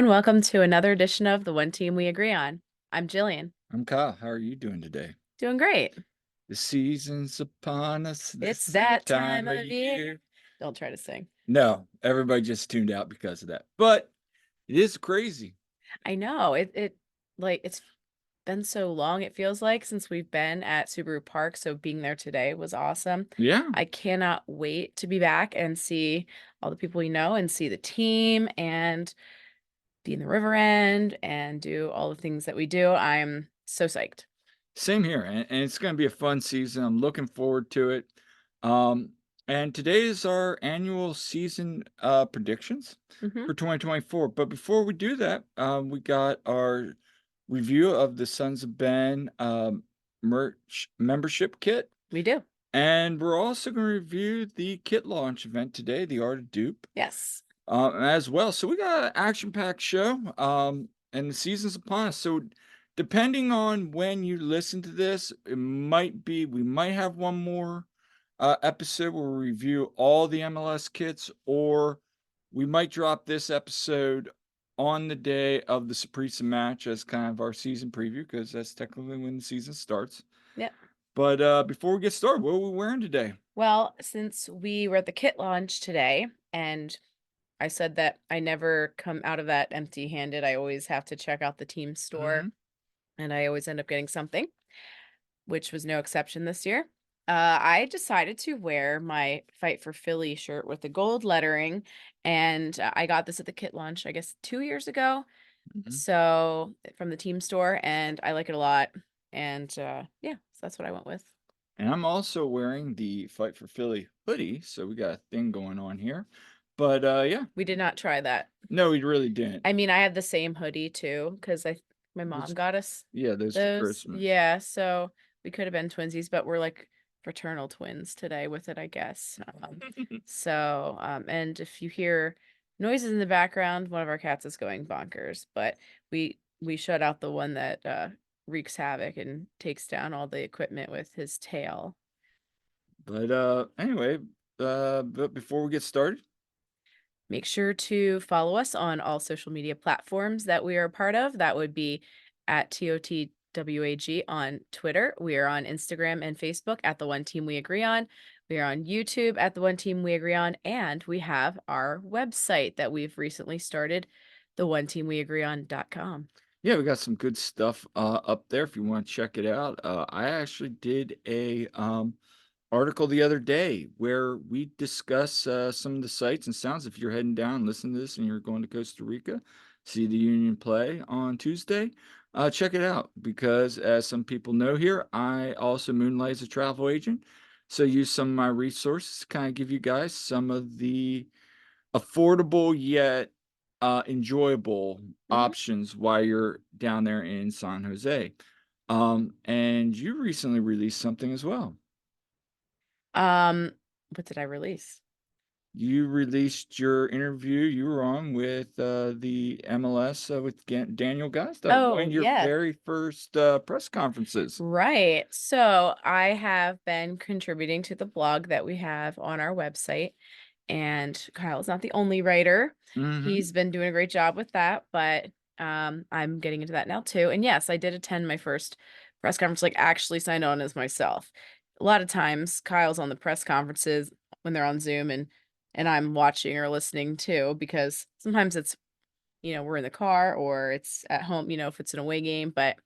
and welcome to another edition of The One Team We Agree On. I'm Jillian. I'm Kyle. How are you doing today? Doing great. The season's upon us. It's This is that time time of of year. year. Don't try to sing. No, everybody just tuned out because of that. But it is crazy. I know it's been so long, it feels like, since we've been at Subaru Park. So being there today was awesome. Yeah. I cannot wait to be back and see all the people we know and see the team and be in the river end and do all the things that we do. I'm so psyched. Same here. And it's going to be a fun season. I'm looking forward to it. Um, and today is our annual season predictions Hmm. for 2024. But before we do that, we got our review of the Sons of Ben merch membership kit. We do. And we're also going to review the kit launch event today, the Art of Doop, Yes. as well. So we got an action-packed show, and the season's upon us. So depending on when you listen to this, we might have one more episode where we review all the MLS kits, or we might drop this episode on the day of the Saprissa match as kind of our season preview, because that's technically when the season starts. Yep. But before we get started, what are we wearing today? Well, since we were at the kit launch today, and I said that I never come out of that empty-handed, I always have to check out the team store, Mhm. and I always end up getting something, which was no exception this year. I decided to wear my Fight for Philly shirt with the gold lettering, and I got this at the kit launch, I guess, 2 years ago. Mhm. So from the team store, and I like it a lot. And yeah, so that's what I went with. And I'm also wearing the Fight for Philly hoodie, so we got a thing going on here. But yeah, We did not try that. no, we really didn't. I mean, I have the same hoodie too, because my mom Those, got us yeah, those for those. Christmas. Yeah, so we could have been twinsies, but we're like fraternal twins today with it, I guess. And if you hear noises in the background, one of our cats is going bonkers, but we shut out the one that wreaks havoc and takes down all the equipment with his tail. But anyway, but before we get started, Make sure to follow us on all social media platforms that we are a part of. That would be at TOTWAG on Twitter. We are on Instagram and Facebook at The One Team We Agree On. We are on YouTube at The One Team We Agree On. And we have our website that we've recently started, theoneteamweagreeon.com. yeah, we got some good stuff up there if you want to check it out. I actually did a article the other day where we discuss some of the sights and sounds. If you're heading down, listen to this, and you're going to Costa Rica, see the Union play on Tuesday, check it out. Because as some people know here, I also moonlight as a travel agent, so use some of my resources to kind of give you guys some of the affordable yet enjoyable Mhm. options while you're down there in San Jose. And you recently released something as well. Um, what did I release? You released your interview you were on with the MLS with Daniel Gasta, one Oh, of your yes. very first press conferences. Right. So I have been contributing to the blog that we have on our website, and Kyle's not the only writer. Hmm. He's been doing a great job with that, but I'm getting into that now too. And yes, I did attend my first press conference, like actually signed on as myself. A lot of times Kyle's on the press conferences when they're on Zoom, and I'm watching or listening too, because sometimes it's, we're in the car or it's at home, if it's an away game, but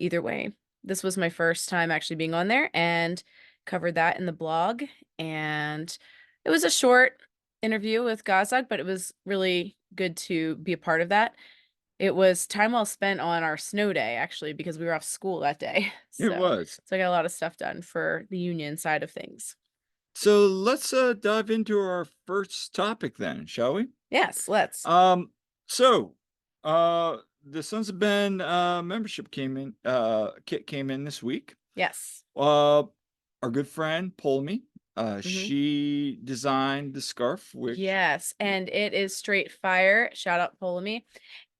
either way, this was my first time actually being on there and covered that in the blog. And it was a short interview with Gazdag, but it was really good to be a part of that. It was time well spent on our snow day, actually, because we were off school that day. It So, was. so I got a lot of stuff done for the union side of things. So let's dive into our first topic then, shall we? Yes, let's. Um, so the Sons of Ben membership kit came in this week. Yes. Uh our good friend Polmy, Hmm. she designed the scarf, which Yes, and it is straight fire. Shout out Ptolemy.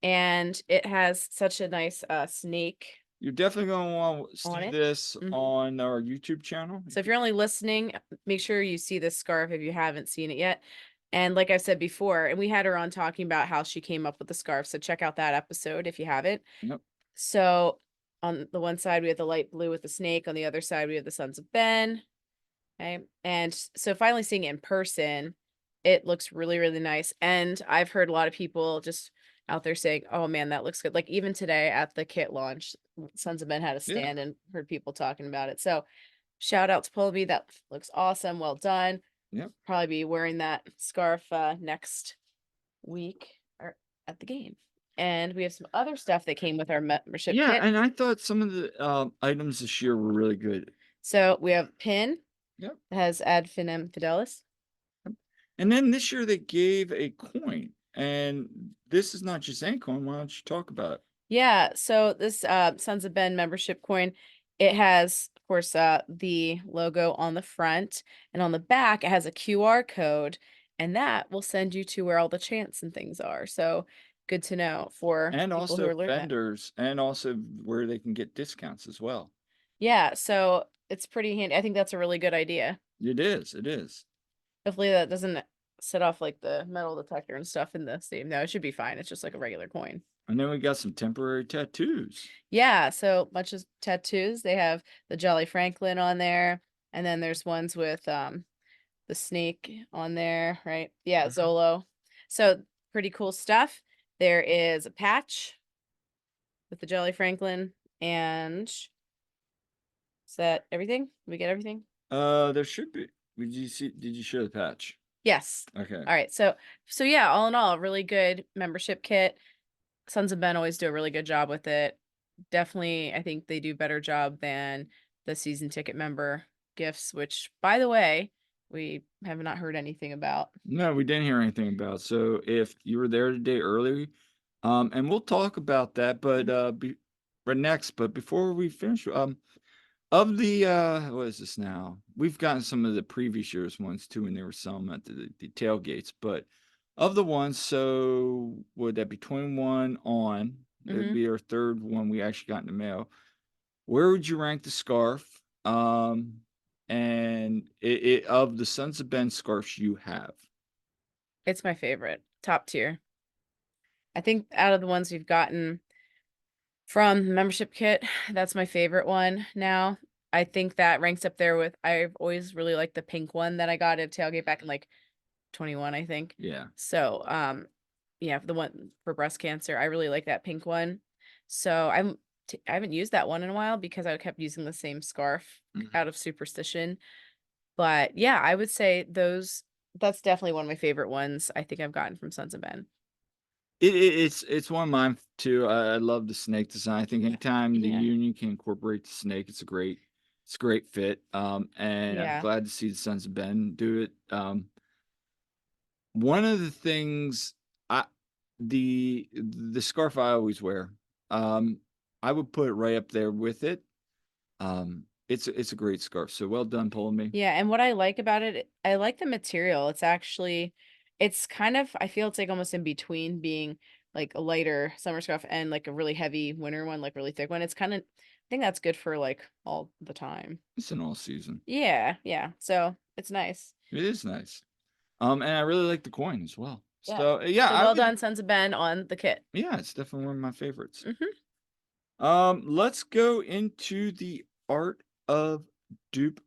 And it has such a nice snake you're definitely going to want to on see it. this Mhm. on our YouTube channel. So if you're only listening, make sure you see this scarf if you haven't seen it yet. And like I said before, and we had her on talking about how she came up with the scarf. So check out that episode if you haven't. Yep. So on the one side, we have the light blue with the snake. On the other side, we have the Sons of Ben. Okay. And so finally seeing it in person, it looks really, really nice. And I've heard a lot of people just out there saying, oh man, that looks good. Like even today at the kit launch, Sons of Ben had a Yeah. stand and heard people talking about it. So shout out to Polby. That looks awesome. Well done. Yep. Probably be wearing that scarf next week or at the game. And we have some other stuff that came with our membership Yeah, kit. and I thought some of the items this year were really good. So we have pin Yep. that has ad finem fidelis. And then this year they gave a coin, and this is not just any coin. Why don't you talk about it? Yeah, so this Sons of Ben membership coin, it has, of course, the logo on the front, and on the back it has a QR code, and that will send you to where all the chants and things are. So good to know for And people who also are learning that. vendors, and also where they can get discounts as well. Yeah, so it's pretty handy. I think that's a really good idea. It is. It is. Hopefully that doesn't set off like the metal detector and stuff in the stadium. No, it should be fine. It's just like a regular coin. And then we got some temporary tattoos. Yeah, so much as tattoos, they have the Jolly Franklin on there, and then there's ones with the snake on there, right? Yeah, Mhm. Zolo. So pretty cool stuff. There is a patch with the Jolly Franklin, and is that everything? We get everything? There should be. Did you show the patch? Yes. Okay. All right. So yeah, all in all, a really good membership kit. Sons of Ben always do a really good job with it. Definitely, I think they do better job than the season ticket member gifts, which by the way, we have not heard anything about. No, we didn't hear anything about. So if you were there today early, and we'll talk about that, but Mhm. but next, but before we finish, of the what is this now? We've gotten some of the previous year's ones too, and there were some at the tailgates, but of the ones, so would that be 21 on? It'd Mhm. be our third one we actually got in the mail. Where would you rank the scarf? And it of the Sons of Ben scarves you have. It's my favorite, top tier. I think out of the ones we've gotten from the membership kit, that's my favorite one now. I think that ranks up there with I've always really liked the pink one that I got at tailgate back in like 21, I think. Yeah. So, yeah, the one for breast cancer, I really like that pink one. So I haven't used that one in a while because I kept using the same scarf Mhm. out of superstition. But yeah, I would say that's definitely one of my favorite ones I think I've gotten from Sons of Ben. It's one of mine too. I love the snake design. I think Yeah. anytime the Yeah. union can incorporate the snake, it's a great fit. And I'm Yeah. glad to see the Sons of Ben do it. One of the things I the scarf I always wear, um, I would put it right up there with it. It's a great scarf. So well done pulling me. Yeah, and what I like about it, I like the material. It's kind of, I feel it's like almost in between being like a lighter summer scarf and like a really heavy winter one, like really thick one. It's kind of, I think that's good for like all the time. It's an all season. Yeah, yeah. So it's nice. It is nice. And I really like the coin as well. Yeah. So yeah, So I well would. done, Sons of Ben, on the kit. Yeah, it's definitely one of my favorites. Hmm. Let's go into the Art of Dupe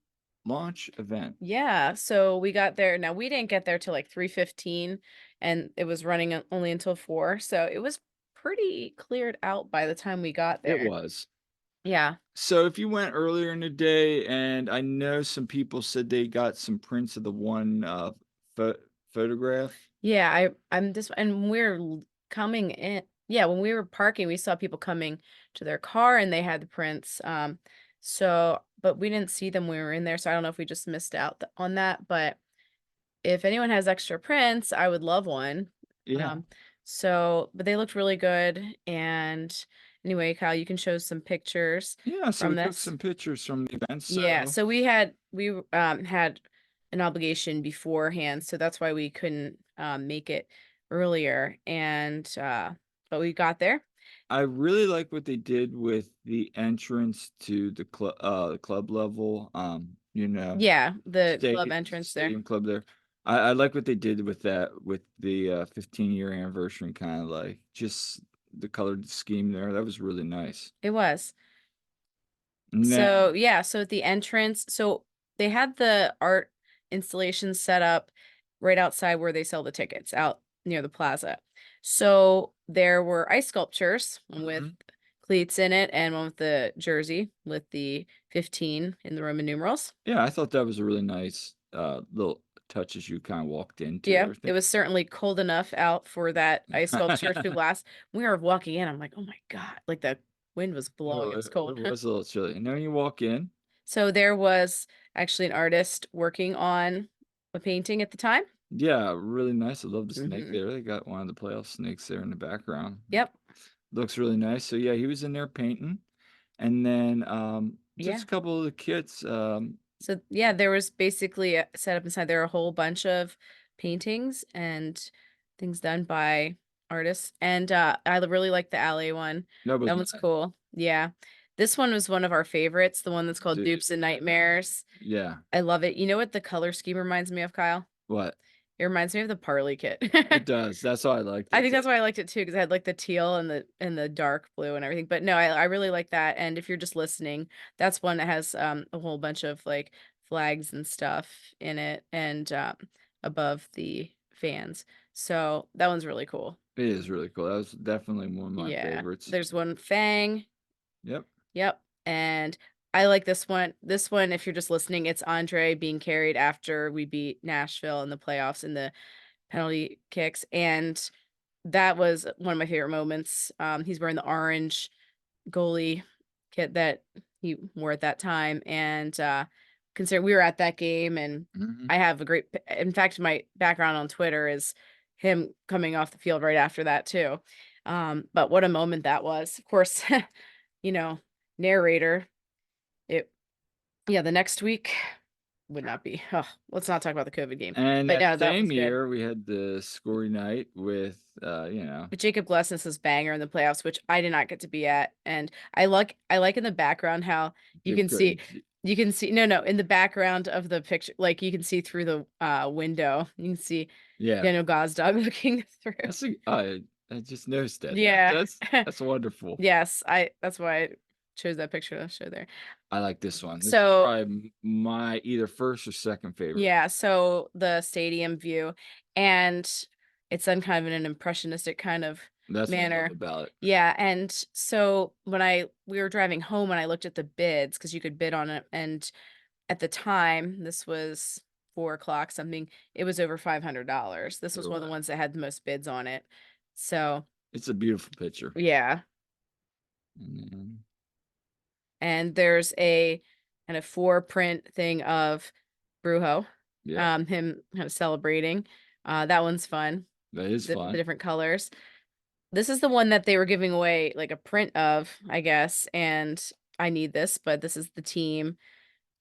launch event. Yeah. So we got there. Now we didn't get there till like 3:15 and it was running only until 4. So it was pretty cleared out by the time we got It there. was. Yeah. So if you went earlier in the day, and I know some people said they got some prints of the one pho photograph. Yeah, I'm just and we're coming in. Yeah, when we were parking, we saw people coming to their car and they had the prints. So but we didn't see them when we were in there, so I don't know if we just missed out on that. But if anyone has extra prints, I would love one. Yeah. Um, so but they looked really good. And anyway, Kyle, you can show some pictures Yeah, so from we took this. some pictures from the event. Yeah, So so had an obligation beforehand, so that's why we couldn't make it earlier. And but we got there. I really like what they did with the entrance to the club level. Yeah, the club Stadium entrance there. stadium club there. I like what they did with that, with the 15-year anniversary, kind of like just the colored scheme there. That was really nice. It was. And then, So yeah, so at the entrance, so they had the art installation set up right outside where they sell the tickets out near the plaza. So there were ice sculptures, one with mhm. cleats in it and one with the jersey with the 15 in the Roman numerals. Yeah, I thought that was a really nice little touch as you kind of walked into Yeah, everything. it was certainly cold enough out for that ice sculpture to last. We were walking in, I'm like, oh my God, like the wind was blowing. It was It cold. was a little chilly. And then you walk in. So there was actually an artist working on a painting at the time. Yeah, really nice. I love the snake Hmm. there. They got one of the playoff snakes there in the background. Yep. Looks really nice. So yeah, he was in there painting. And then just Yeah. a couple of the kids. So yeah, there was basically set up inside there a whole bunch of paintings and things done by artists. And I really like the alley one. That was That one's nice. cool. Yeah. This one was one of our favorites, the one that's called D- Dupes and Nightmares. Yeah. I love it. You know what the color scheme reminds me of, Kyle? What? It reminds me of the Parley kit. It does. That's why I liked I it. think that's why I liked it too, because I had like the teal and the dark blue and everything. But no, I really like that. And if you're just listening, that's one that has a whole bunch of like flags and stuff in it and above the fans. So that one's really cool. It is really cool. That was definitely one of my Yeah. favorites. There's one Fang. Yep. Yep. And I like this one. This one, if you're just listening, it's Andre being carried after we beat Nashville in the playoffs in the penalty kicks. And that was one of my favorite moments. He's wearing the orange goalie kit that he wore at that time, and consider we were at that game, and Hmm. I have a great. In fact, my background on Twitter is him coming off the field right after that too. But what a moment that was! Of course, you know, narrator. It yeah. The next week would not be. Oh, let's not talk about the COVID game. And But that no, that was same good. year, we had the Scory night with, But Jacob Glesnes' banger in the playoffs, which I did not get to be at, and I like in the background how you Jake can see Craig. no, in the background of the picture, like you can see through the window. You can see Yeah. Daniel Gazdag looking through. I just noticed that. Yeah. That's wonderful. Yes, that's why I chose that picture to show there. I like this one. This is So probably my either first or second favorite. yeah, so the stadium view, and it's done kind of in an impressionistic kind of That's what I love manner. about it. Yeah, and so when we were driving home and I looked at the bids because you could bid on it, and at the time, this was 4 o'clock something, it was over $500. This was one of the Wow. ones that had the most bids on it. So It's a beautiful picture. yeah, And then, and there's a kind of 4 print thing of Brujo, yeah, him kind of celebrating. That one's fun. that is The fun. different colors. This is the one that they were giving away like a print of, I guess, and I need this, but this is the team.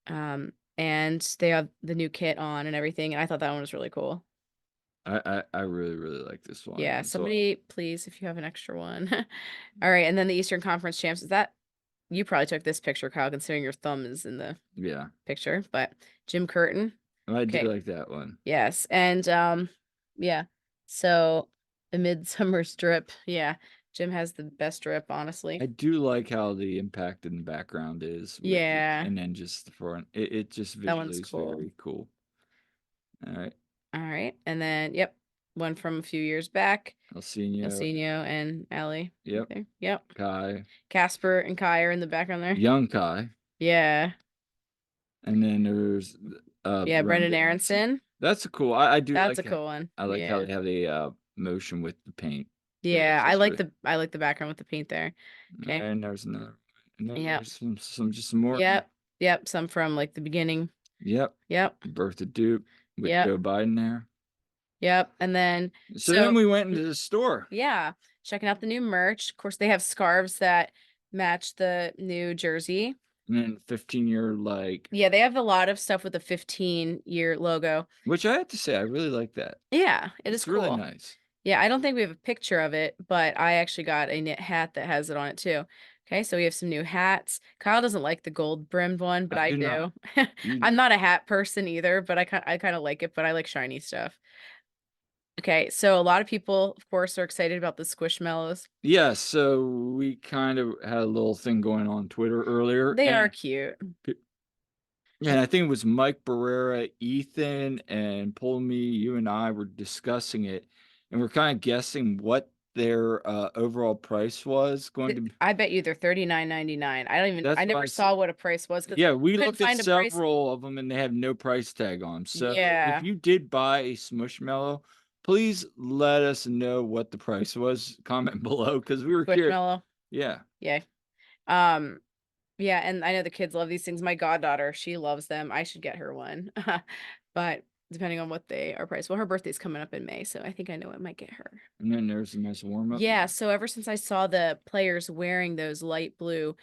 And they have the new kit on and everything, and I thought that one was really cool. I really, really like this one. Yeah, So somebody please if you have an extra one. All right, and then the Eastern Conference champs, is that you probably took this picture, Kyle, considering your thumb is in the yeah, picture, but Jim Curtin. I do Okay. like that one. Yes, and yeah. So the midsummer strip, yeah. Jim has the best strip, honestly. I do like how the impact in the background is with it, Yeah, and then just the front. It just that visually one's is cool. very cool. All right, All right, and then yep, one from a few years back. Alcino. Elsenio and Ellie right Yep, there. Yep. Kai, Casper and Kai are in the background there. young Kai, Yeah. and then there's Yeah, Brendan Brendan Aronson. Aronson. That's a cool. I do That's like a cool one. I like how Yeah. they have the motion with the paint. Yeah, That's really. I like the background with the paint there. Okay. And there's another. And then Yep. there's some just some more. Yep. Yep. Some from like the beginning. Yep, Yep. Birth of Dupe with Yep. Joe Biden there. Yep. And then So then so we went into the store. yeah, checking out the new merch. Of course, they have scarves that match the new jersey. And then 15-year, like, Yeah, they have a lot of stuff with the 15-year logo. which I have to say, I really like that. Yeah, it is It's really cool. nice. Yeah, I don't think we have a picture of it, but I actually got a knit hat that has it on it too. Okay, so we have some new hats. Kyle doesn't like the gold brimmed one, but I I do not. do. You I'm not a hat person either, but I kind of like it, but I like shiny stuff. Okay, so a lot of people, of course, are excited about the Squishmallows. Yeah, so we kind of had a little thing going on Twitter earlier, They are and cute. p and I think it was Mike Barrera, Ethan, and Polmy, you and I were discussing it, and we're kinda guessing what their, overall price was going to be. I bet you they're 39.99. I That's why never I s saw what a price was because Yeah, we couldn't looked at find a price. several of them, and they have no price tag on 'em, so if Yeah, you did buy a Smushmallow, please let us know what the price was, comment below, because we were curious. Squishmallow. Yeah, Yeah. Um, yeah, and I know the kids love these things. My goddaughter, she loves them. I should get her one. But depending on what they are priced. Well, her birthday's coming up in May, so I think I know I might get her. and then there's a nice warm-up. Yeah, so ever since I saw the players wearing those light blue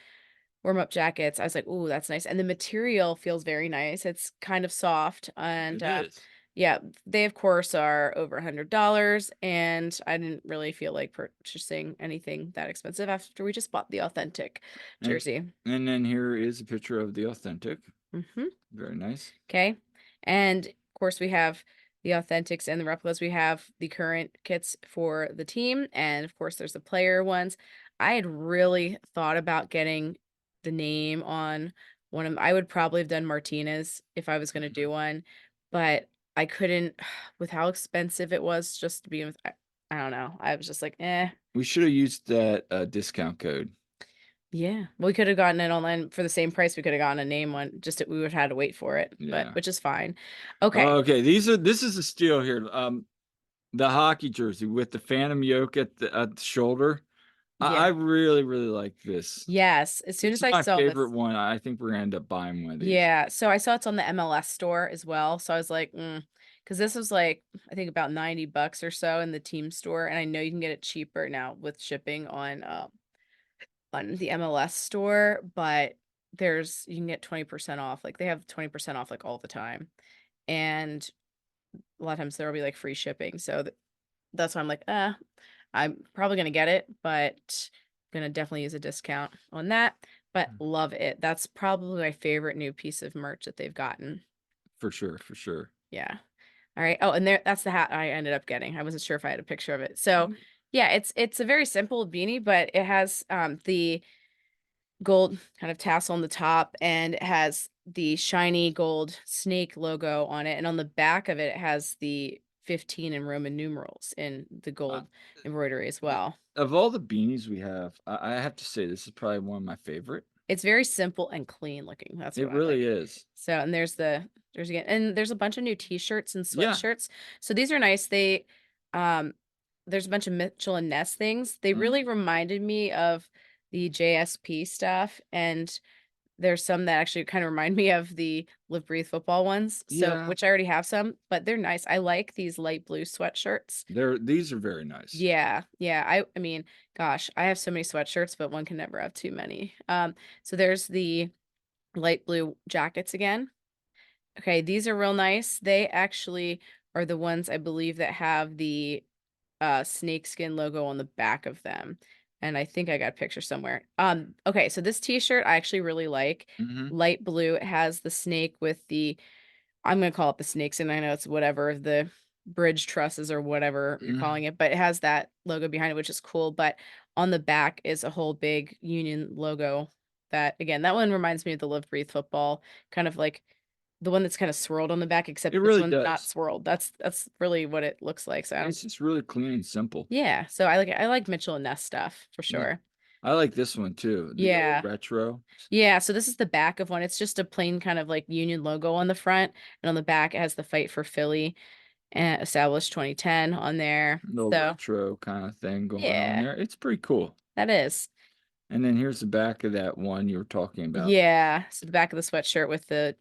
warm-up jackets, I was like, "Ooh, that's nice." And the material feels very nice. It's kind of soft and It is. yeah, they of course are over $100 and I didn't really feel like purchasing anything that expensive after we just bought the authentic And jersey. and then here is a picture of the authentic. Mhm. Very nice. Okay. And of course, we have the authentics and the replicas. We have the current kits for the team. And of course, there's the player ones. I had really thought about getting the name on one of them. I would probably have done Martinez if I was going to Mhm. do one, but I couldn't with how expensive it was just to be with. I don't know. I was just like, eh. We should have used that, discount code. Yeah. We could have gotten it online for the same price. We could have gotten a name one. Just we would have had to wait for it, but Yeah. which is fine. Okay. Okay, this is a steal here, the hockey jersey with the phantom yoke at the shoulder. I Yeah. really, really like this. Yes, as soon This as is I my saw favorite this. one. I think we're gonna end up buying one of these. Yeah, so I saw it's on the MLS store as well, so I was like, because this was like, I think about 90 bucks or so in the team store, and I know you can get it cheaper now with shipping on the MLS store, but you can get 20% off. Like they have 20% off like all the time. And a lot of times there'll be like free shipping. So that's why I'm like, I'm probably gonna get it, but gonna definitely use a discount on that. But Mm. love it. That's probably my favorite new piece of merch that they've gotten. For sure, for sure. Yeah. All right. Oh, and that's the hat I ended up getting. I wasn't sure if I had a picture of it. So Mm. yeah, it's a very simple beanie, but it has the gold kind of tassel on the top and it has the shiny gold snake logo on it. And on the back of it, it has the 15 in Roman numerals in the Uh, gold embroidery as th well. of all the beanies we have, I have to say this is probably one of my favorite. It's very simple and clean looking. That's It what I like. really is. So, and there's again, and there's a bunch of new t-shirts and Yeah. sweatshirts. So these are nice. Um, there's a bunch of Mitchell and Ness things. They Mhm. really reminded me of the JSP stuff. And there's some that actually kind of remind me of the Live Breathe football ones. So, Yeah. which I already have some, but they're nice. I like these light blue sweatshirts. These are very nice. Yeah, yeah. I mean, gosh, I have so many sweatshirts, but one can never have too many. So there's the light blue jackets again. Okay, these are real nice. They actually are the ones I believe that have the snakeskin logo on the back of them. And I think I got a picture somewhere. Okay, so this t-shirt I actually really like. Mhm. Light blue. It has the snake with the I'm gonna call it the snakes, and I know it's whatever, the bridge trusses or whatever you're calling Mhm. it, but it has that logo behind it, which is cool. But on the back is a whole big Union logo that again, that one reminds me of the Live Breathe football, kind of like the one that's kind of swirled on the back, It except this really one's not does. swirled. That's really what it looks like. So I don't It's just really clean and simple. yeah, so I like Mitchell and Ness stuff for Yeah. sure. I like this one too, the old Yeah. retro. Yeah, so this is the back of one. It's just a plain kind of like Union logo on the front, and on the back it has the Fight for Philly and established 2010 on there. Little So, retro kinda thing going on yeah, there. It's pretty cool. that is. And then here's the back of that one you were talking about. Yeah, so the back of the sweatshirt with the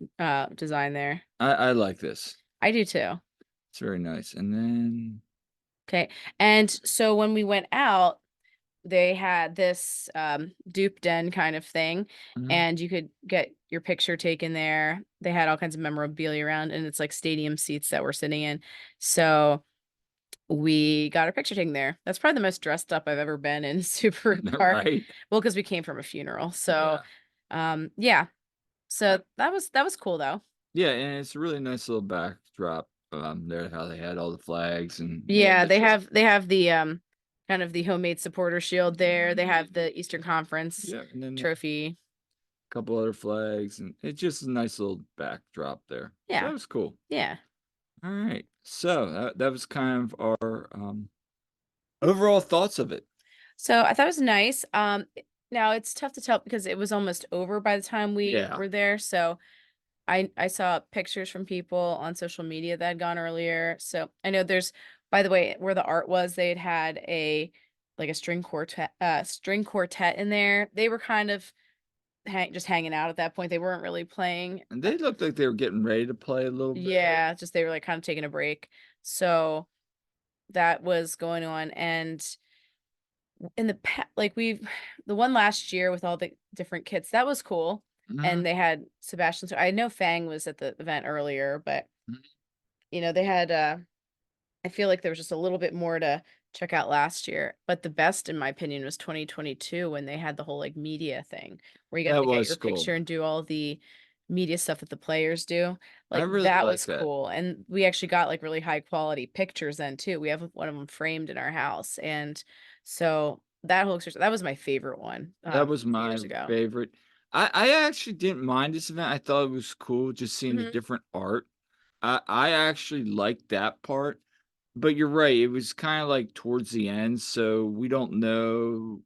design there. I like this. I do too. It's very nice. And then Okay. And so when we went out, they had this dupe den kind of thing, mhm. and you could get your picture taken there. They had all kinds of memorabilia around, and it's like stadium seats that we're sitting in. So we got our picture taken there. That's probably the most dressed up I've ever been in Subaru Park. Right? Well, because we came from a funeral. So, yeah. So that was cool though. Yeah, and it's a really nice little backdrop, there, how they had all the flags and Yeah, they have the kind of the homemade supporter shield there. They have the Eastern Conference yeah, and then a trophy. couple other flags, and it's just a nice little backdrop there. So Yeah. that was cool. Yeah. All right. So that was kind of our overall thoughts of it. So I thought it was nice. Now it's tough to tell because it was almost over by the time we Yeah. were there. So I saw pictures from people on social media that had gone earlier. So I know there's, by the way, where the art was, they had a like a string quartet in there. They were kind of just hanging out at that point. They weren't really playing. And they looked like they were getting ready to play a little bit. Yeah, just they were like kind of taking a break. So that was going on. And in the like we've the one last year with all the different kits, that was cool. Mhm, And they had Sebastian. So I know Fang was at the event earlier, but mhm. they had I feel like there was just a little bit more to check out last year, but the best in my opinion was 2022 when they had the whole like media thing where you got That to get was your cool. picture and do all the media stuff that the players do. I Like really that like was that. cool. And we actually got like really high quality pictures then too. We have one of them framed in our house. And so that whole experience, that was my favorite one That was my years ago. favorite. I actually didn't mind this event. I thought it was cool just seeing the Hmm. different art. I actually liked that part, but you're right, it was kinda, like, towards the end, so we don't know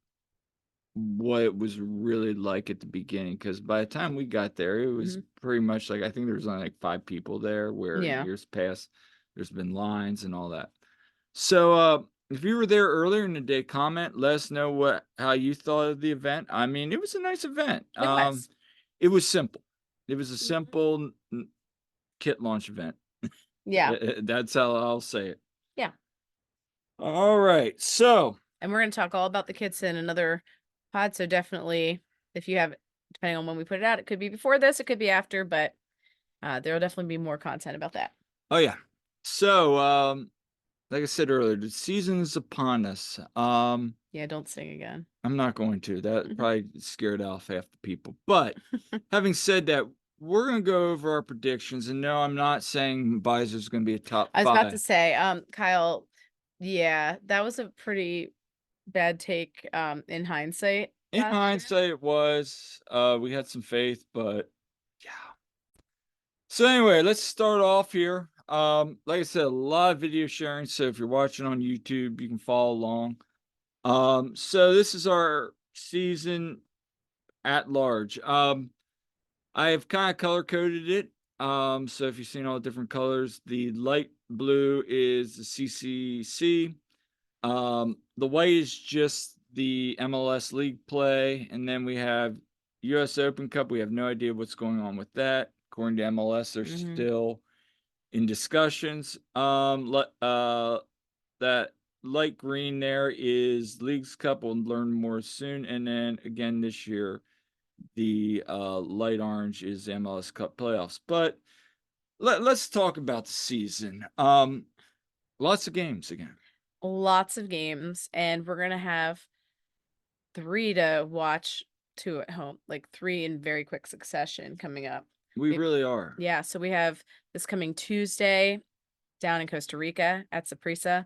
what it was really like at the beginning. Because by the time we got there, it was Hmm. pretty much like I think there was only, like, 5 people there, where Yeah. years past, there's been lines and all that. So, if you were there earlier in the day, comment, let us know how you thought of the event. I mean, it was a nice event. It was. It was simple. It was a Mhm. simple kit launch event. Yeah. That's how I'll say it. Yeah. All right. So, And we're going to talk all about the kits in another pod. So definitely, if you have, depending on when we put it out, it could be before this, it could be after, but there will definitely be more content about that. oh yeah. So, like I said earlier, the season is upon us. Yeah, don't sing again. I'm not going to. That Mhm. probably scared off half the people. But having said that, we're gonna go over our predictions. And no, I'm not saying Biser's gonna be a top I was about to five. say, Kyle, yeah, that was a pretty bad take in hindsight In last year. hindsight, it was. We had some faith, but yeah. So anyway, let's start off here. Like I said, a lot of video sharing. So if you're watching on YouTube, you can follow along. So this is our season at large. I have kind of color coded it. So if you've seen all the different colors, the light blue is the CCC. The white is just the MLS league play, and then we have US Open Cup. We have no idea what's going on with that. According to MLS, they're Hmm. still in discussions. That light green there is Leagues Cup. We'll learn more soon. And then again this year, the light orange is MLS Cup playoffs. But let's talk about the season. Lots of games again. Lots of games, and we're gonna have three to watch, two at home, like three in very quick succession coming up. We We really are. Yeah, so we have this coming Tuesday down in Costa Rica at Saprissa,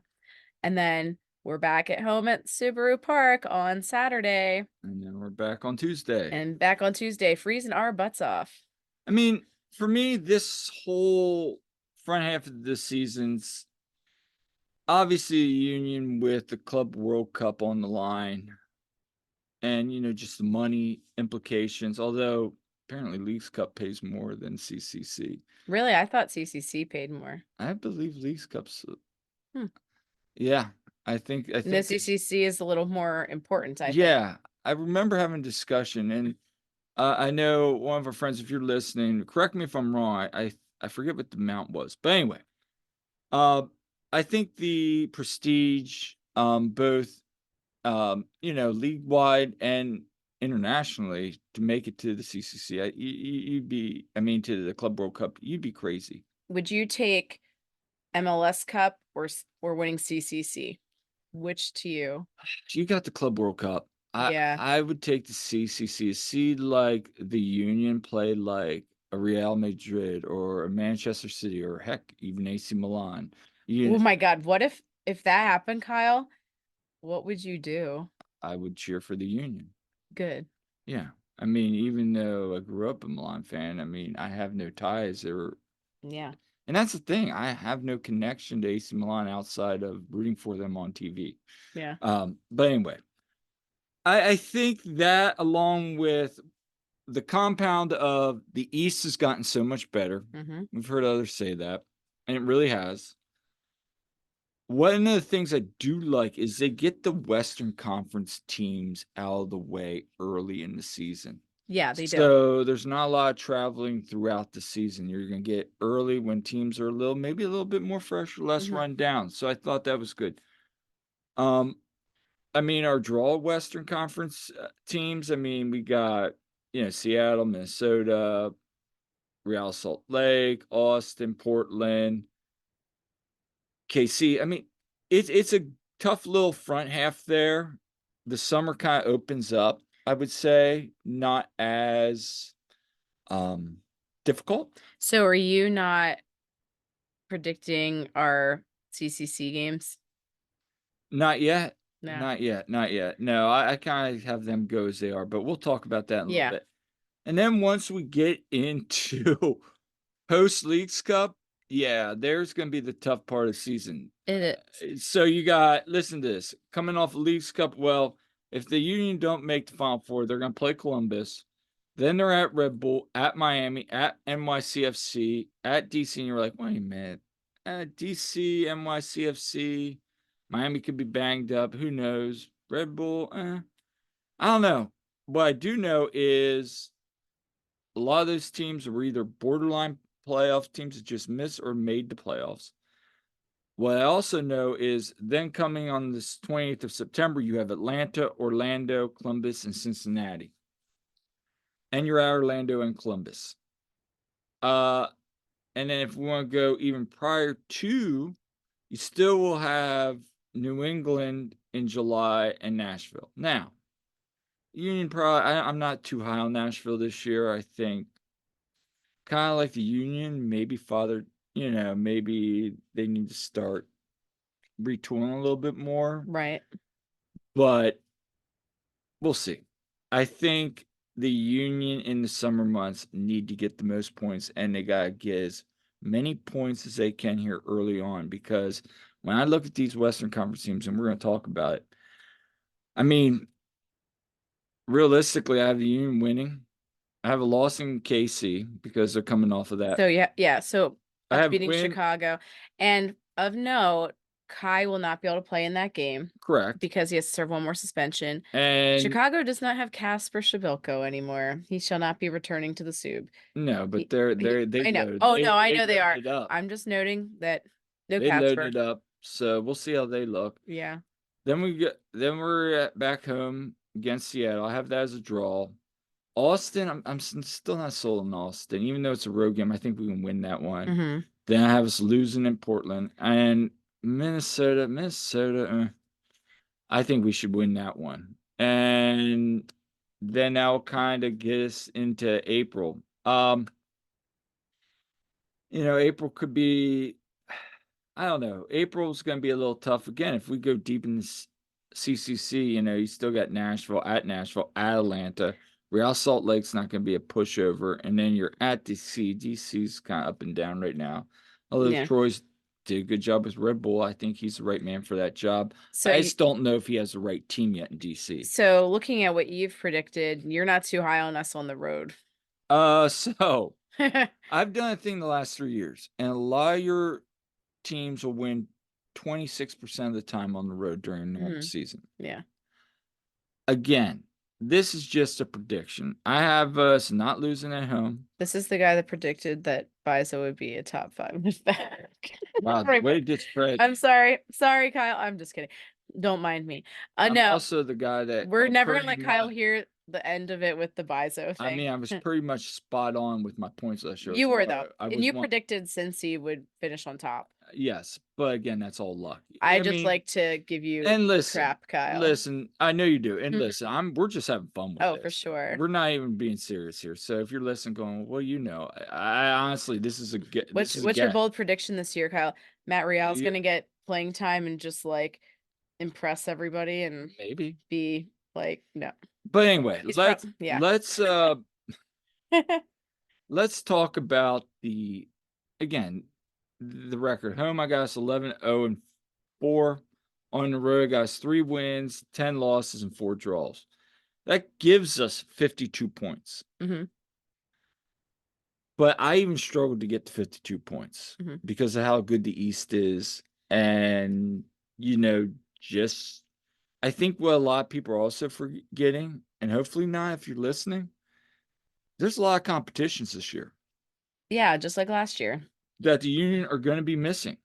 and then we're back at home at Subaru Park on Saturday And then we're back on Tuesday. and back on Tuesday, freezing our butts off. I mean, for me, this whole front half of the season's obviously a union with the Club World Cup on the line and, just the money implications, although apparently Leagues Cup pays more than CCC. Really, I thought CCC paid more. I believe Leagues Cup's Hmm. yeah, I No, think it's CCC is a little more important, I think. yeah, I remember having a discussion, and, I know one of our friends, if you're listening, correct me if I'm wrong, I forget what the amount was, but anyway, uh, I think the prestige, both, league-wide and internationally to make it to the CCC, you'd be I mean, to the Club World Cup, you'd be crazy. Would you take MLS Cup or winning CCC? Which to you? You got the Club World Cup. Yeah. I would take the CCC. See, like, the Union play, like, a Real Madrid or a Manchester City or, heck, even AC Milan. Oh You my God. What if that happened, Kyle? What would you do? I would cheer for the Union. Good. Yeah. I mean, even though I grew up a Milan fan, I mean, I have no ties or Yeah. and that's the thing, I have no connection to AC Milan outside of rooting for them on TV. Yeah. But anyway, I think that along with the compound of the East has gotten so much better. Mm-hmm. We've heard others say that, and it really has. One of the things I do like is they get the Western Conference teams out of the way early in the season. Yeah, they do. So there's not a lot of traveling throughout the season. You're going to get early when teams are maybe a little bit more fresh or less Mhm. run down. So I thought that was good. Um, I mean, our draw Western Conference teams. I mean, we got Seattle, Minnesota, Real Salt Lake, Austin, Portland, KC. I mean, it's a tough little front half there. The summer kind of opens up, I would say, not as difficult. So are you not predicting our CCC games? Not yet. No. Not yet. Not yet. No, I kind of have them go as they are, but we'll talk about that in a little Yeah, bit. And then once we get into post Leagues Cup, yeah, there's going to be the tough part of the season. it So you got, listen to this, coming off Leagues Cup. Well, if the Union don't make the Final Four, they're going to play Columbus. Then they're at Red Bull, at Miami, at NYCFC, at DC. And you're like, wait a minute. DC, NYCFC, Miami could be banged up. Who knows? Red Bull, I don't know. What I do know is a lot of those teams were either borderline playoff teams that just missed or made the playoffs. What I also know is then coming on this 20th of September, you have Atlanta, Orlando, Columbus, and Cincinnati. And you're at Orlando and Columbus. And then if we want to go even prior to, you still will have New England in July and Nashville. Now, Union probably, I'm not too high on Nashville this year. I think kind of like the Union, maybe maybe they need to start retooling a little bit more, right. but we'll see. I think the Union in the summer months need to get the most points, and they got to get as many points as they can here early on, because when I look at these Western Conference teams, and we're going to talk about it, I mean, realistically, I have the Union winning. I have a loss in KC because they're coming off of that. So yeah. So I us have beating win, Chicago, and of note, Kai will not be able to play in that game correct, because he has to serve one more suspension. and Chicago does not have Casper Shabilko anymore. He shall not be returning to the Sub. no, but He, I know. Oh no, I know they are. loaded up. I'm just noting that no They Casper. loaded up, so we'll see how they look. Yeah. Then we're back home against Seattle. I have that as a draw. Austin, I'm still not sold on Austin, even though it's a road game. I think we can win that one. Mm-hmm. Then I have us losing in Portland and Minnesota. I think we should win that one, and then that'll kind of get us into April. April could be, I don't know. April's going to be a little tough again. If we go deep in this CCC, you still got Nashville, at Atlanta. Real Salt Lake's not going to be a pushover. And then you're at DC. DC's kind of up and down right now. Although Yeah. Troy's did a good job with Red Bull. I think he's the right man for that job. So I just don't know if he has the right team yet in DC. So looking at what you've predicted, you're not too high on us on the road. So I've done a thing the last 3 years, and a lot of your teams will win 26% of the time on the road during a normal season. Yeah. Again, this is just a prediction. I have us not losing at home. This is the guy that predicted that Biza would be a top 5 with back. Wow, Right, way to discredit. I'm sorry. Sorry, Kyle. I'm just kidding. Don't mind me. I'm No. also the guy that We're never gonna let Kyle hear the end of it with the Bizo thing. I mean, I was pretty much spot on with my points last year. You were though. I And was you predicted Cincy would finish on top. yes, but again, that's all luck. I I just mean, like to give you and crap, Kyle. listen, I know you do, and Mhm. listen, we're just having fun with Oh, for this. sure. We're not even being serious here. So if you're listening, going, well, I honestly, this is a What's your get. bold prediction this year, Kyle? Matt Real's Yeah, gonna get playing time and just like impress everybody and maybe, be like, no, but anyway, he's yeah. let's talk about the again the record. Home, I got us 11-0-4. On the road, I got us 3 wins, 10 losses, and 4 draws. That gives us 52 points. Hmm. But I even struggled to get to 52 points Hmm. because of how good the East is. And, you know, just I think what a lot of people are also forgetting, and hopefully not if you're listening, there's a lot of competitions this year Yeah, just like last year. that the Union are going to be missing.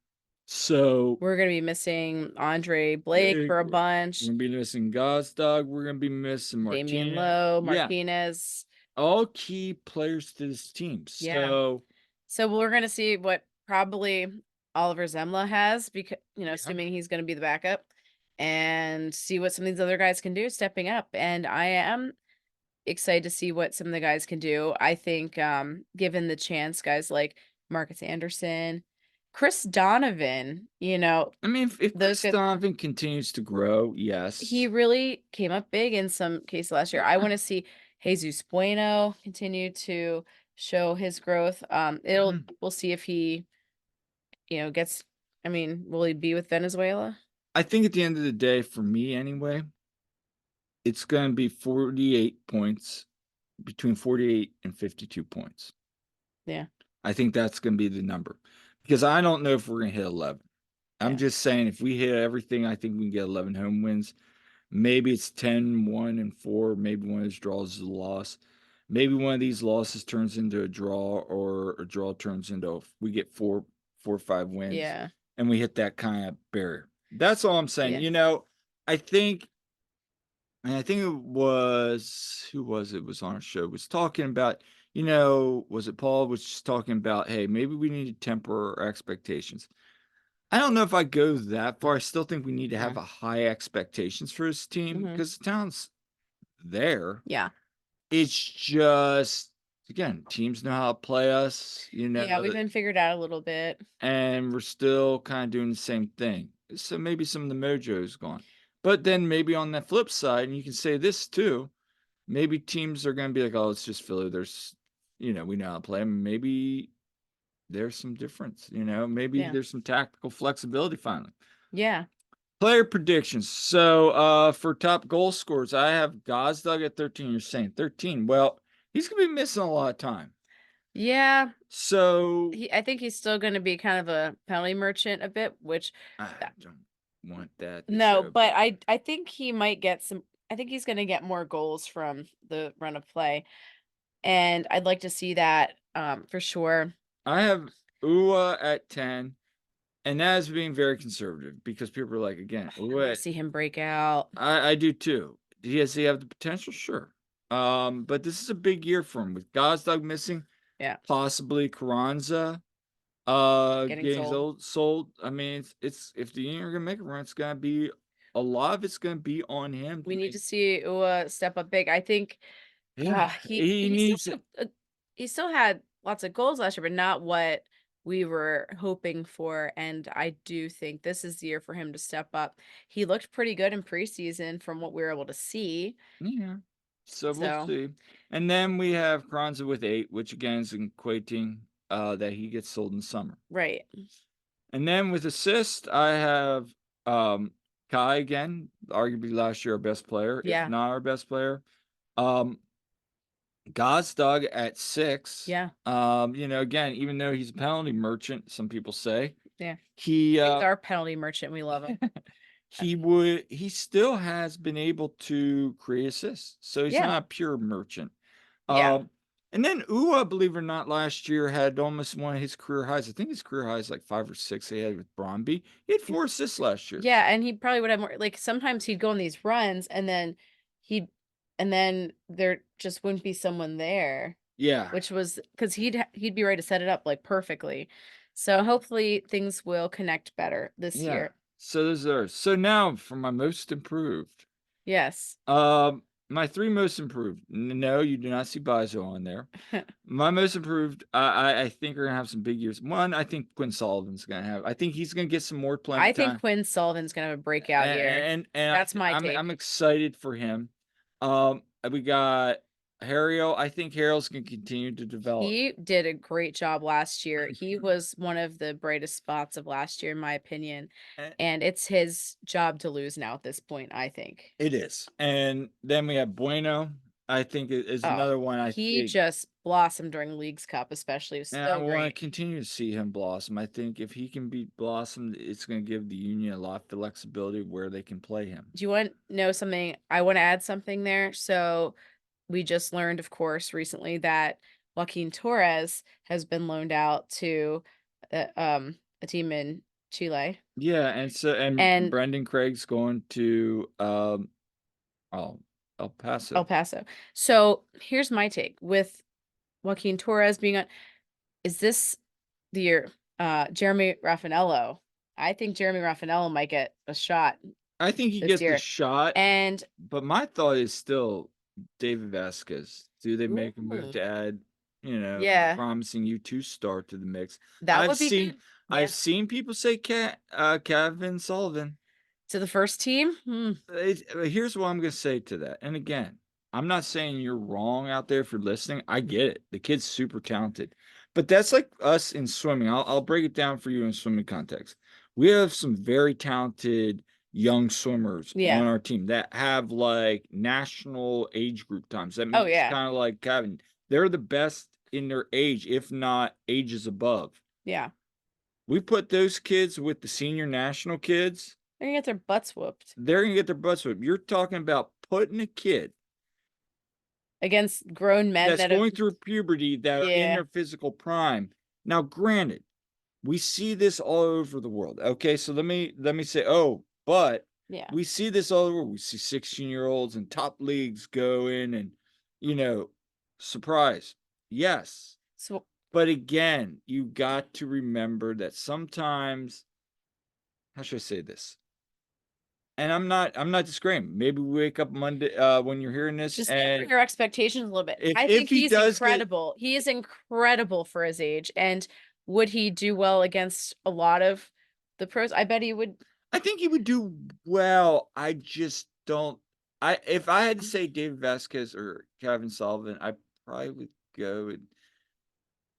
So We're gonna be missing Andre Blake we're for a going bunch, to be missing Gazdag. We're going to be missing Damian Martinez. Lowe, Yeah, Martinez. all key players to this team. Yeah. So, So we're gonna see what probably Oliver Zemla has, because yeah. assuming he's gonna be the backup, and see what some of these other guys can do stepping up. And I am excited to see what some of the guys can do. I think given the chance, guys like Marcus Anderson, Chris Donovan, I mean, if those Chris guys, Donovan continues to grow, he yes. really came up big in some cases last year. I Yeah. want to see Jesus Bueno continue to show his growth. Mhm. We'll see if he, gets, I mean, will he be with Venezuela? I think at the end of the day, for me anyway, it's going to be 48 points, between 48 and 52 points. Yeah, I think that's going to be the number because I don't know if we're going to hit 11. I'm yeah, just saying if we hit everything, I think we can get 11 home wins. Maybe it's 10-1-4. Maybe one of those draws is a loss. Maybe one of these losses turns into a draw, or a draw turns into we get 4 or 5 wins, yeah, and we hit that kind of barrier. That's all I'm saying. yeah. I think, and I think it was who was it was on our show was talking about. Was it Paul was just talking about, hey, maybe we need to temper our expectations. I don't know if I go that far. I still think we need to have Yeah. a high expectations for this team Hmm. because the talent's there. Yeah. It's just again, teams know how to play us, Yeah, we've been figured out a little bit. and we're still kind of doing the same thing. So maybe some of the mojo is gone. But then maybe on the flip side, and you can say this too, maybe teams are going to be like, oh, it's just Philly. We know how to play 'em. Maybe there's some difference, maybe Yeah. there's some tactical flexibility finally. Yeah. Player predictions. So for top goal scorers, I have Gazdag at 13. You're saying 13. Well, he's gonna be missing a lot of time. Yeah. So I think he's still going to be kind of a penalty merchant a bit, which I don't want that to no, show, but but I think he might get some. I think he's going to get more goals from the run of play, and I'd like to see that for sure. I have Ua at 10, and that is being very conservative because people are like, again, I want Ua, to see him break out. I do too. Does he have the potential? Sure. But this is a big year for him with Gazdag missing, Yeah, possibly Carranza. getting Getting sold. sold. I mean, it's if the Union are gonna make a run, it's gonna be a lot of it's gonna be on him to We need make. to see Ua step up big. I think Yeah, he he still needs it. had he still had lots of goals last year, but not what we were hoping for. And I do think this is the year for him to step up. He looked pretty good in preseason from what we were able to see. Yeah. So we'll So see. And then we have Kranza with 8, which again is equating that he gets sold in summer. right. And then with assist, I have Kai again, arguably last year our best player, if Yeah. not our best player. Um Gazdag at 6. Yeah. Again, even though he's a penalty merchant, some people say, Yeah. he He's our penalty merchant. We love him. he still has been able to create assists. So he's Yeah. not a pure merchant. Yeah. Um and then Ua, believe it or not, last year had almost one of his career highs. I think his career high is like 5 or 6 he had with Bromby. He had 4 assists last year. Yeah, and he probably would have more, like, sometimes he'd go on these runs he'd and then there just wouldn't be someone there, Yeah. which was because he'd be ready to set it up like perfectly. So hopefully things will connect better this Yeah. year. So those are so now for my most improved. Yes. My 3 most improved. No, you do not see Bizo on there. My most improved, I think are gonna have some big years. One, I think Quinn Sullivan's gonna have I think he's gonna get some more playing I think time, Quinn Sullivan's gonna have a breakout year. and That's my I'm take. excited for him. We got Harriel. I think Harriel's gonna continue to develop. He did a great job last year. He was one of the brightest spots of last year, in my opinion. Eh, And it's his job to lose now at this point, I think. it is. And then we have Bueno, I think is Oh, another one I he think. just blossomed during Leagues Cup, especially. It was And I so wanna great. continue to see him blossom. I think if he can be blossomed, it's gonna give the Union a lot of flexibility where they can play him. Do you want to know something? I want to add something there. So we just learned, of course, recently that Joaquin Torres has been loaned out to a team in Chile. Yeah, and And Brendan Craig's going to, oh, El El Paso. Paso. So here's my take with Joaquin Torres being on. Is this the year? Jeremy Raffanello. I think Jeremy Raffanello might get a shot I think he this gets a year. shot, And but my thought is still David Vasquez. Do they make a move ooh, to add, yeah, promising U2 star to the mix? that I've would be seen good. I've Yeah. seen people say Kevin Sullivan. To the first team? Hmm. Here's what I'm gonna say to that, and again, I'm not saying you're wrong out there if you're listening. I get it. The kid's super talented, but that's like us in swimming. I'll break it down for you in swimming context. We have some very talented young swimmers Yeah. on our team that have like national age group times. That Oh, means yeah. kind of like Kevin. They're the best in their age, if not ages above. Yeah. We put those kids with the senior national kids, They're gonna get their butts whooped they're gonna get their butts whipped. You're talking about putting a kid against grown men that's that have, going through puberty that are in yeah. their physical prime. Now, granted, we see this all over the world. Okay, so let me say, oh, but Yeah. we see this all over. We see 16-year-olds in top leagues go in and, you know, surprise. Yes. So But again, you got to remember that sometimes, how should I say this? And I'm not disagreeing. Maybe we wake up Monday when you're hearing this, just temper and your expectations a little bit. I if think he he's does get, incredible. He is incredible for his age. And would he do well against a lot of the pros? I bet he would. I think he would do well. I just don't. I If I had to say David Vasquez or Kevin Sullivan, I probably would go and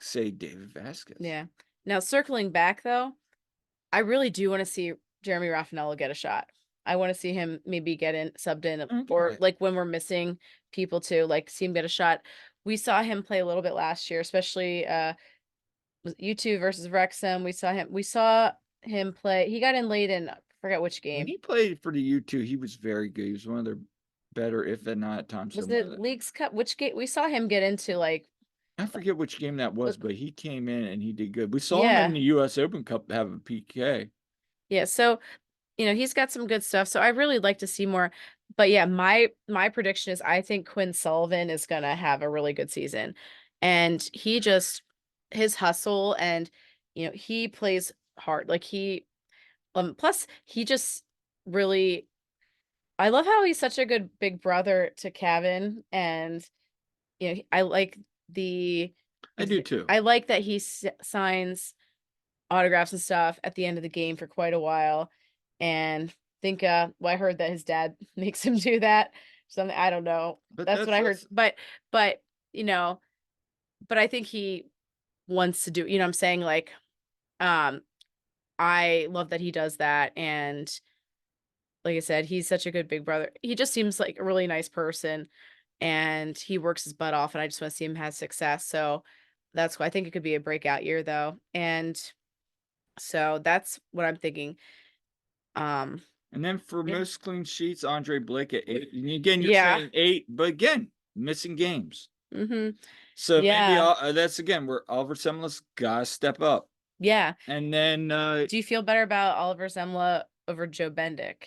say David Vasquez. Yeah. Now circling back though, I really do want to see Jeremy Raffanello get a shot. I want to see him maybe get in subbed in, or Okay. like when we're missing people too, like see him get a shot. We saw him play a little bit last year, especially was U2 versus Wrexham. We saw him play. He got in late in I forget which When game. he played for the U2, he was very good. He was one of their better, if not at times, Was some of it the. Leagues Cup? Which game we saw him get into like I forget which game that was, was- but he came in and he did good. We saw him in yeah. the U.S. Open Cup have a PK. Yeah. So he's got some good stuff. So I really like to see more. But yeah, my prediction is I think Quinn Sullivan is gonna have a really good season. And he just his hustle and he plays hard. Like he plus he just really I love how he's such a good big brother to Kevin. And I like the I do too. I like that he signs autographs and stuff at the end of the game for quite a while. And think well, I heard that his dad makes him do that. Something I don't know. But That's what I heard. that's But you know, but I think he wants to do, what I'm saying? Like, um, I love that he does that. And like I said, he's such a good big brother. He just seems like a really nice person and he works his butt off. And I just want to see him have success. So that's why I think it could be a breakout year though. And so that's what I'm thinking. Um, And then for yeah. most clean sheets, Andre Blake at 8. And again, you're Yeah. saying 8, but again, missing games. Mhm. So maybe Yeah. that's again where Oliver Semlis gotta step up. Yeah. And then Do you feel better about Oliver Zemla over Joe Bendick,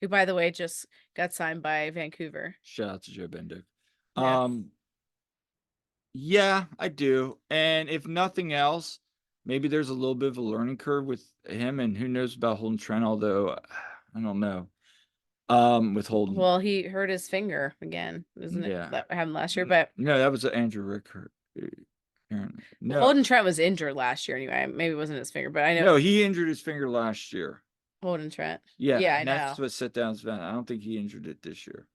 who, by the way, just got signed by Vancouver? shout out to Joe Bendick. Yeah. Yeah, I do. And if nothing else, maybe there's a little bit of a learning curve with him, and who knows about Holden Trent, although I don't know. With Holden. Well, he hurt his finger again, isn't it? Yeah. That happened last year, but No, that was Andrew Rickard. Apparently. No, Holden Trent was injured last year anyway. Maybe it wasn't his finger, but I know no, he injured his finger last year. Holden Trent. Yeah, Yeah, I and that's know. what set down his event. I don't think he injured it this year.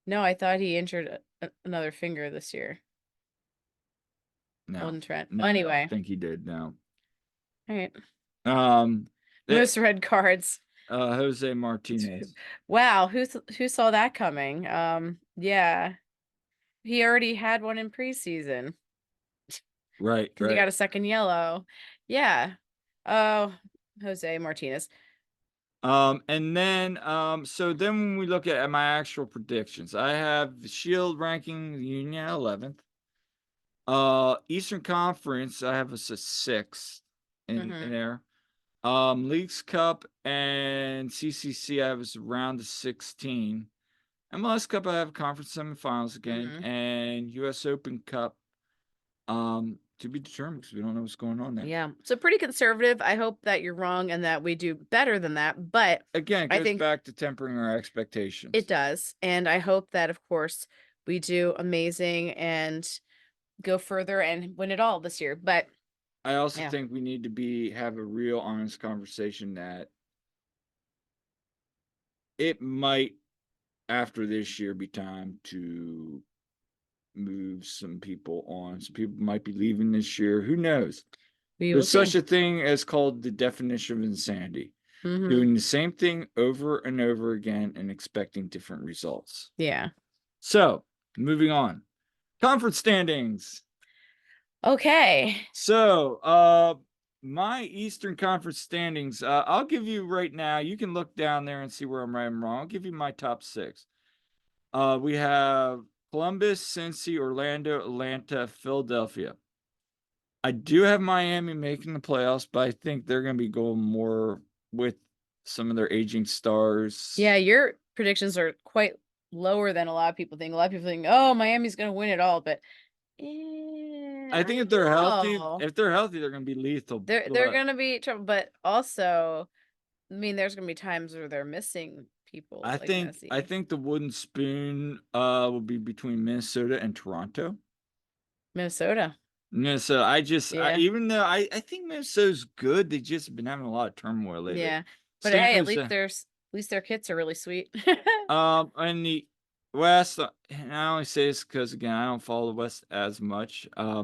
No, I thought he injured another finger this year. No, Holden Trent. no, Well, I don't anyway, think he did. No. all right. Um, that, Most red cards. Jose Martinez. Wow, who saw that coming? Yeah, he already had one in preseason Right, because he right. got a second yellow. Yeah. Oh, Jose Martinez. And then, so then when we look at my actual predictions, I have the Shield ranking Union 11th. Eastern Conference, I have us a 6th in Mm-hmm. there. Leagues Cup and CCC, I have us around the 16. MLS Cup, I have conference semifinals again, Mm-hmm. and US Open Cup, to be determined because we don't know what's going on there. Yeah. So pretty conservative. I hope that you're wrong and that we do better than that. But Again, it I goes think back to tempering our it expectations. does. And I hope that, of course, we do amazing and go further and win it all this year. But I also yeah, think we need to have a real honest conversation that it might, after this year, be time to move some people on. Some people might be leaving this year. Who knows? we will There's see. such a thing as called the definition of insanity. Mm-hmm. Doing the same thing over and over again and expecting different results. Yeah. So, moving on. Conference standings. Okay. So, my Eastern Conference standings, I'll give you right now. You can look down there and see where I'm right and wrong. I'll give you my top 6. We have Columbus, Cincy, Orlando, Atlanta, Philadelphia. I do have Miami making the playoffs, but I think they're going to be going more with some of their aging stars. Yeah, your predictions are quite lower than a lot of people think. A lot of people think, oh, Miami's gonna win it all, but I I think don't know. if they're healthy, they're going to be lethal. They're But gonna be trouble, but also, I mean, there's gonna be times where they're missing people like I Messi. think the wooden spoon will be between Minnesota and Toronto. Minnesota. Minnesota, Yeah. even though I think Minnesota's good, they just been having a lot of turmoil lately. Yeah. But St. hey, Jose, at least their kits are really sweet. in the West, and I only say this because again, I don't follow the West as much. Yeah.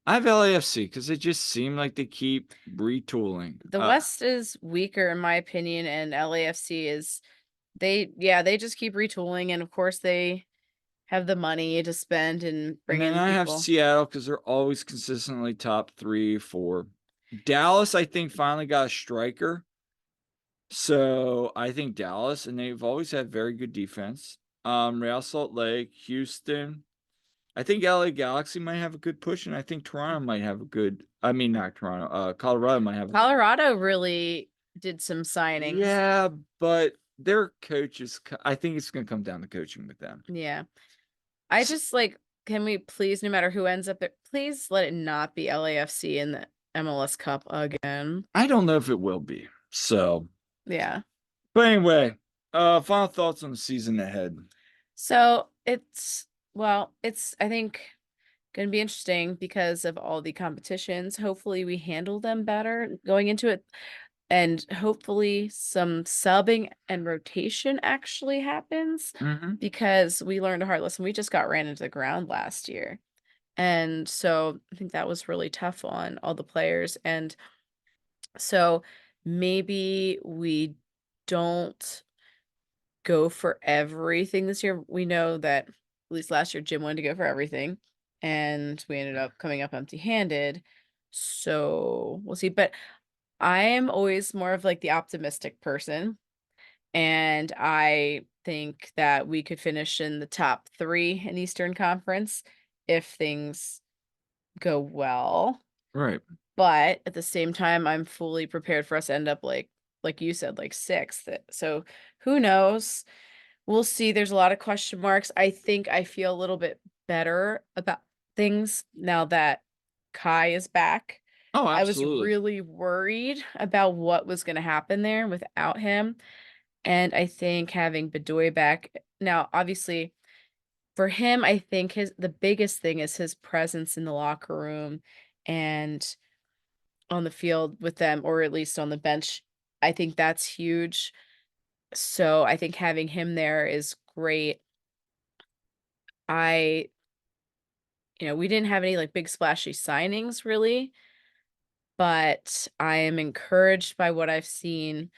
I have LAFC because it just seemed like they keep retooling. The West is weaker in my opinion, and LAFC is they just keep retooling, and of course they have the money to spend and And bring then in I have people. Seattle because they're always consistently top 3, 4. Dallas, I think, finally got a striker. So I think Dallas, and they've always had very good defense. Real Salt Lake, Houston. I think LA Galaxy might have a good push, and I think Toronto might have a good. I mean, not Toronto. Colorado might have. Colorado really did some signings. Yeah, but their coaches. I think it's going to come down to coaching with them. Yeah. I just like, can we please, no matter who ends up there, please let it not be LAFC in the MLS Cup again. I don't know if it will be. So, Yeah. but anyway, final thoughts on the season ahead. So it's I think gonna be interesting because of all the competitions. Hopefully we handle them better going into it. And hopefully some subbing and rotation actually happens Mm-hmm. because we learned a hard lesson. We just got ran into the ground last year. And so I think that was really tough on all the players. And so maybe we don't go for everything this year. We know that at least last year Jim wanted to go for everything and we ended up coming up empty-handed. So we'll see. But I am always more of like the optimistic person. And I think that we could finish in the top 3 in Eastern Conference if things go well. Right. But at the same time, I'm fully prepared for us to end up like you said, like 6th. So who knows? We'll see. There's a lot of question marks. I think I feel a little bit better about things now that Kai is back. Oh, I was absolutely. really worried about what was going to happen there without him. And I think having Bedoya back now, obviously, for him, I think the biggest thing is his presence in the locker room and on the field with them, or at least on the bench. I think that's huge. So I think having him there is great. I, we didn't have any like big splashy signings really, but I am encouraged by what I've seen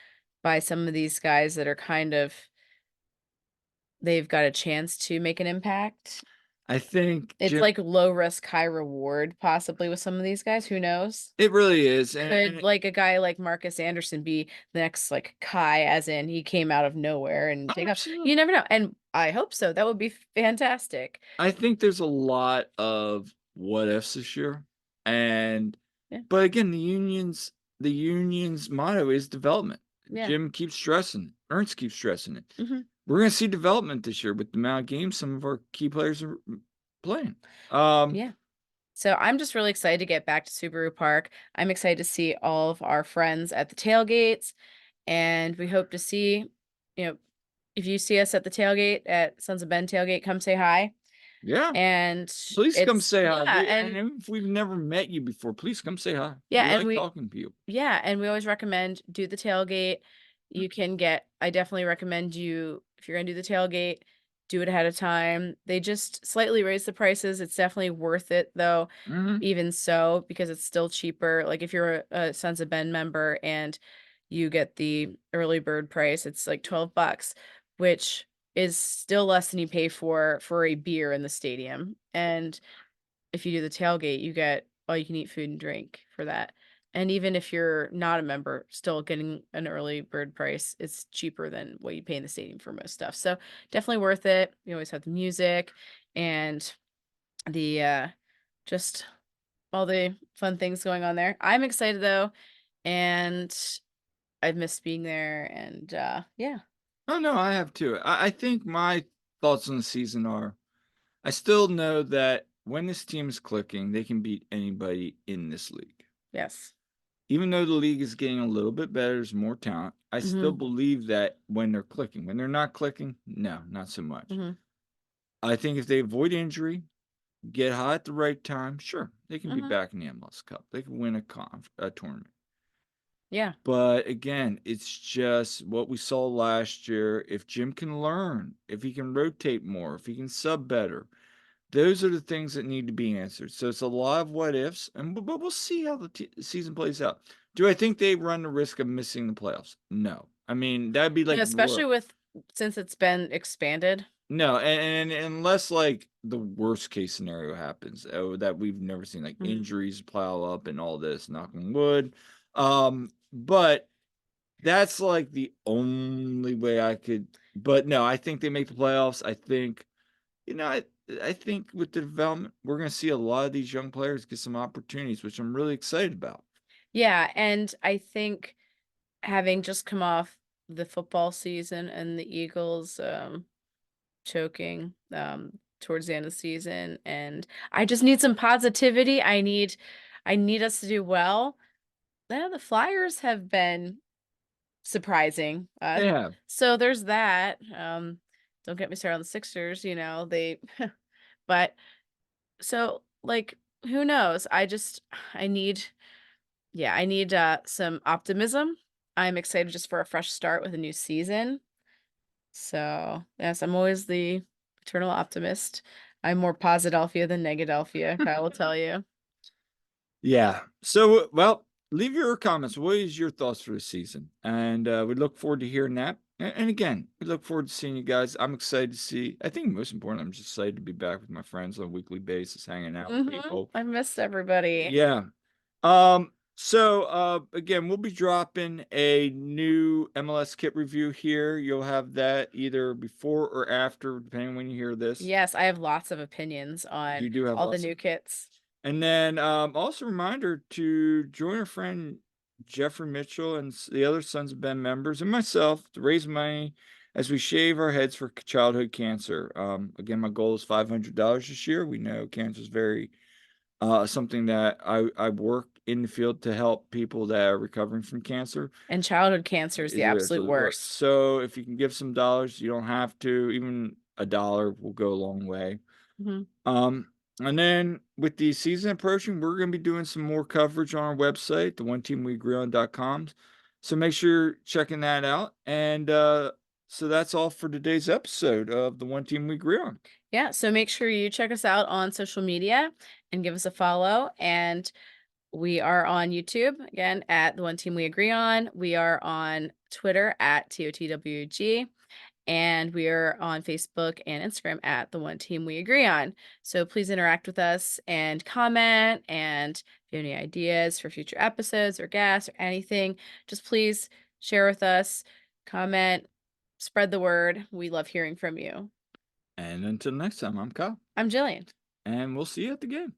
by some of these guys that are kind of they've got a chance to make an impact. I think It's Jim like low risk, high reward possibly with some of these guys, who knows? it really is, Could like a guy like Marcus Anderson be the next like Kai, as in he came out of nowhere and oh, take off? absolutely. You never know. And I hope so. That would be fantastic. I think there's a lot of what ifs this year. And Yeah. but again, the union's motto is development. Yeah. Jim keeps stressing it. Ernst keeps stressing it. Hmm. We're gonna see development this year with the amount of games some of our key players are playing. Um, Yeah. So I'm just really excited to get back to Subaru Park. I'm excited to see all of our friends at the tailgates, and we hope to see, you know, if you see us at the tailgate at Sons of Ben tailgate, come say hi. yeah. And Please come it's say hi. yeah, And and even if we've never met you before, please come say hi. yeah, We and like we talking to you. yeah, and we always recommend do the tailgate. You can get I definitely recommend you if you're gonna do the tailgate, do it ahead of time. They just slightly raise the prices. It's definitely worth it though, Hmm. even so, because it's still cheaper. Like if you're a Sons of Ben member and you get the early bird price, it's like 12 bucks, which is still less than you pay for a beer in the stadium. And if you do the tailgate, you get all you can eat food and drink for that. And even if you're not a member, still getting an early bird price, it's cheaper than what you pay in the stadium for most stuff. So definitely worth it. You always have the music and the just all the fun things going on there. I'm excited though, and I've missed being there and yeah. Oh no, I have too. I think my thoughts on the season are I still know that when this team is clicking, they can beat anybody in this league. Yes. Even though the league is getting a little bit better, there's more talent. I still Mhm. believe that when they're clicking. When they're not clicking, no, not so much. Mhm. I think if they avoid injury, get hot at the right time, sure, they can be Mhm. back in the MLS Cup. They can win a tournament. Yeah. But again, it's just what we saw last year. If Jim can learn, if he can rotate more, if he can sub better, those are the things that need to be answered. So it's a lot of what ifs, but we'll see how the season plays out. Do I think they run the risk of missing the playoffs? No. I mean, that'd be like Yeah, war. especially with since it's been expanded. No, and unless like the worst case scenario happens, that we've never seen, like Mhm. injuries pile up and all this, knock on wood. But that's like the only way I could. But no, I think they make the playoffs. I think you know, I think with the development, we're going to see a lot of these young players get some opportunities, which I'm really excited about. Yeah, and I think having just come off the football season and the Eagles choking towards the end of the season, and I just need some positivity. I need us to do well. Yeah, the Flyers have been surprising. They have. So there's that. Don't get me started on the Sixers, they but so like who knows? I need I need some optimism. I'm excited just for a fresh start with a new season. So, yes, I'm always the eternal optimist. I'm more Posidelphia than Negadelphia, Kyle will tell you. Yeah. So, well, leave your comments. What is your thoughts for the season? And we look forward to hearing that. And again, we look forward to seeing you guys. I'm excited to see. I think most important, I'm just excited to be back with my friends on a weekly basis, hanging out with people. I missed everybody. Yeah. So again, we'll be dropping a new MLS kit review here. You'll have that either before or after, depending on when you hear this. Yes, I have lots of opinions on You do have all the lots new of. kits. And then also a reminder to join our friend Jeffrey Mitchell and the other Sons of Ben members and myself to raise money as we shave our heads for childhood cancer. Again, my goal is $500 this year. We know cancer is very something that I work in the field to help people that are recovering from cancer And childhood cancer is the is absolute absolutely worth. worst. So if you can give some dollars, you don't have to. Even a dollar will go a long way. Mhm. And then with the season approaching, we're going to be doing some more coverage on our website, theoneteamweagreeon.com. So make sure you're checking that out. And so that's all for today's episode of the One Team We Agree On. Yeah, so make sure you check us out on social media and give us a follow. And we are on YouTube again at the One Team We Agree On. We are on Twitter at TOTWG. And we are on Facebook and Instagram at the One Team We Agree On. So please interact with us and comment. And if you have any ideas for future episodes or guests or anything, just please share with us, comment, spread the word. We love hearing from you. And until next time, I'm Kyle. I'm Jillian. And we'll see you at the game.